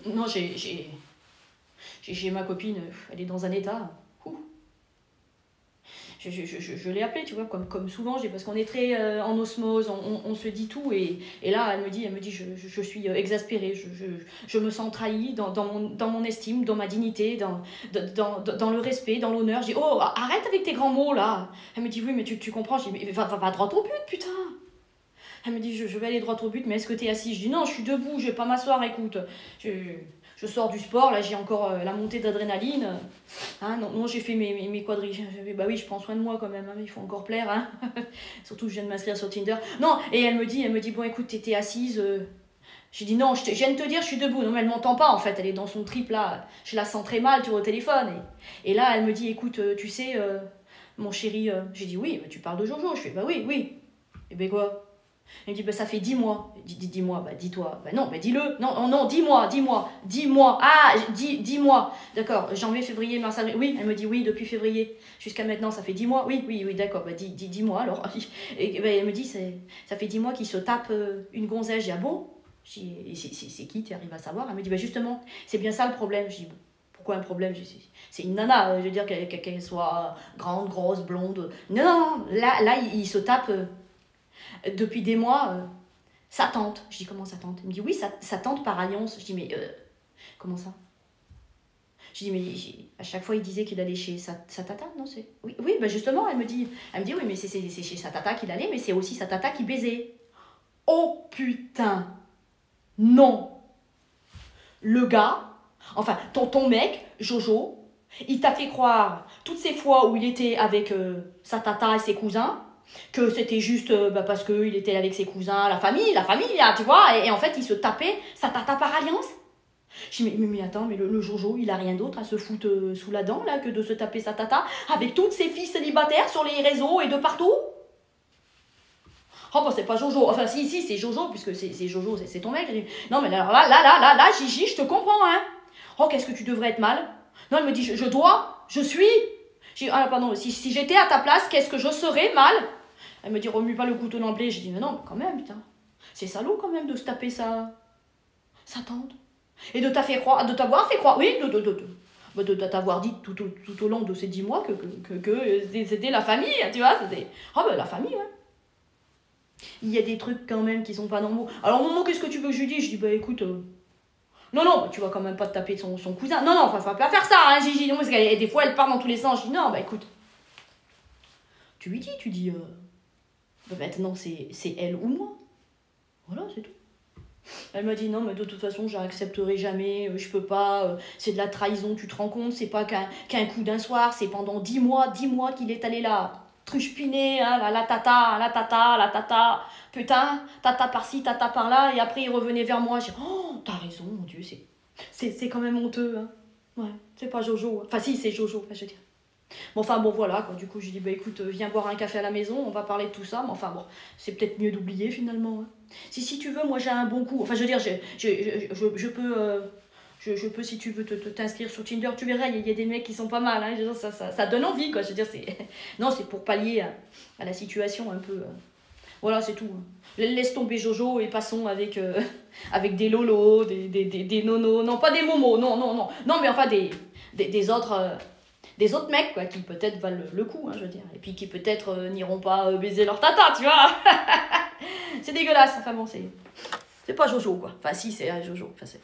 Non, j'ai ma copine, elle est dans un état. Ouh. Je l'ai appelée, tu vois, comme souvent, parce qu'on est très en osmose, on se dit tout, et là, elle me dit je suis exaspérée, je me sens trahie dans mon estime, dans ma dignité, dans le respect, dans l'honneur. Je dis, oh, arrête avec tes grands mots, là. Elle me dit, oui, mais tu comprends. Je dis, mais va droit au but, putain. Elle me dit, je vais aller droit au but, mais est-ce que t'es assis? Je dis, non, je suis debout, je vais pas m'asseoir, écoute. Je sors du sport, là, j'ai encore la montée d'adrénaline. Hein, non, j'ai fait mes quadrilles. Bah oui, je prends soin de moi quand même, hein, il faut encore plaire. Hein. Surtout que je viens de m'inscrire sur Tinder. Non, et elle me dit, bon, écoute, t'étais assise. J'ai dit, non, je viens de te dire, je suis debout. Non, mais elle m'entend pas, en fait, elle est dans son trip, là. Je la sens très mal, tu vois, au téléphone. Et là, elle me dit, écoute, tu sais, mon chéri, j'ai dit, oui, bah, tu parles de Jojo. Je fais, bah oui. Et ben quoi? Elle me dit, bah, ça fait 10 mois. Dis-moi, bah, dis-toi. Bah, non, bah, dis-le. Non, dis-moi. Ah, dis-moi. D'accord, janvier, février, mars, avril. Oui, elle me dit, oui, depuis février jusqu'à maintenant, ça fait 10 mois. Oui, d'accord, bah, dis-moi alors. Et bah, elle me dit, ça fait 10 mois qu'il se tape une gonzesse. Je dis, ah bon? Je dis, c'est qui, tu arrives à savoir? Elle me dit, bah, justement, c'est bien ça le problème. Je dis, bon, pourquoi un problème? C'est une nana, je veux dire, qu'elle soit grande, grosse, blonde. Non, là, il se tape. Depuis des mois, sa tante. Je dis, comment sa tante? Elle me dit, oui, sa tante par alliance. Je dis, mais comment ça? Je dis, mais à chaque fois, il disait qu'il allait chez sa tata, non? Oui, bah justement, elle me dit, oui, mais c'est chez sa tata qu'il allait, mais c'est aussi sa tata qui baisait. Oh putain! Non! Le gars, enfin, ton mec, Jojo, il t'a fait croire toutes ces fois où il était avec sa tata et ses cousins, que c'était juste parce qu'il était avec ses cousins, la famille, là, tu vois, et en fait, il se tapait sa tata par alliance. Je dis, mais attends, mais le Jojo, il a rien d'autre à se foutre sous la dent, là, que de se taper sa tata avec toutes ses filles célibataires sur les réseaux et de partout. Oh, bah, c'est pas Jojo. Enfin, si, c'est Jojo, puisque c'est Jojo, c'est ton mec. Non, mais là, Gigi, je te comprends, hein. Oh, qu'est-ce que tu devrais être mal. Non, elle me dit, je suis. J'ai dit, ah, pardon, si j'étais à ta place, qu'est-ce que je serais mal? Elle me dit, remue pas le couteau dans le blé. J'ai dit, mais non, mais quand même, putain. C'est salaud quand même de se taper sa tante. Et de t'avoir fait croire, oui, de t'avoir dit tout au long de ces 10 mois que c'était la famille, tu vois. Oh, ben la famille, ouais. Il y a des trucs quand même qui sont pas normaux. Alors, au moment, qu'est-ce que tu veux que je lui dise? Je dis, bah écoute, non, bah, tu vas quand même pas te taper son cousin. Non, faut pas faire ça, hein, Gigi. Non, parce que des fois, elle part dans tous les sens. Je dis, non, bah écoute, tu lui dis, bah, maintenant, c'est elle ou moi. Voilà, c'est tout. Elle m'a dit, non, mais de toute façon, j'accepterai jamais, je peux pas, c'est de la trahison, tu te rends compte, c'est pas qu'un coup d'un soir, c'est pendant 10 mois qu'il est allé là. Truche-piné, hein, la tata, putain, tata par-ci, tata par-là, et après il revenait vers moi, j'ai dit, oh, t'as raison, mon Dieu, c'est quand même honteux, hein. Ouais, c'est pas Jojo, enfin si, c'est Jojo, enfin, je veux dire. Bon, voilà, quoi. Du coup, j'ai dit, bah écoute, viens boire un café à la maison, on va parler de tout ça, mais enfin bon, c'est peut-être mieux d'oublier finalement, hein. Si tu veux, moi j'ai un bon coup, enfin je veux dire, je peux, si tu veux, t'inscrire sur Tinder, tu verras, il y a des mecs qui sont pas mal, hein, je veux dire, ça donne envie, quoi. Je veux dire, non, c'est pour pallier à la situation un peu. Voilà, c'est tout, hein. Laisse tomber Jojo et passons avec des lolos, des nonos, non, pas des momos, non, mais enfin des autres mecs, quoi, qui peut-être valent le coup, hein, je veux dire, et puis qui peut-être n'iront pas baiser leur tata, tu vois. C'est dégueulasse, enfin bon, c'est pas Jojo, quoi. Enfin si, c'est Jojo, enfin c'est...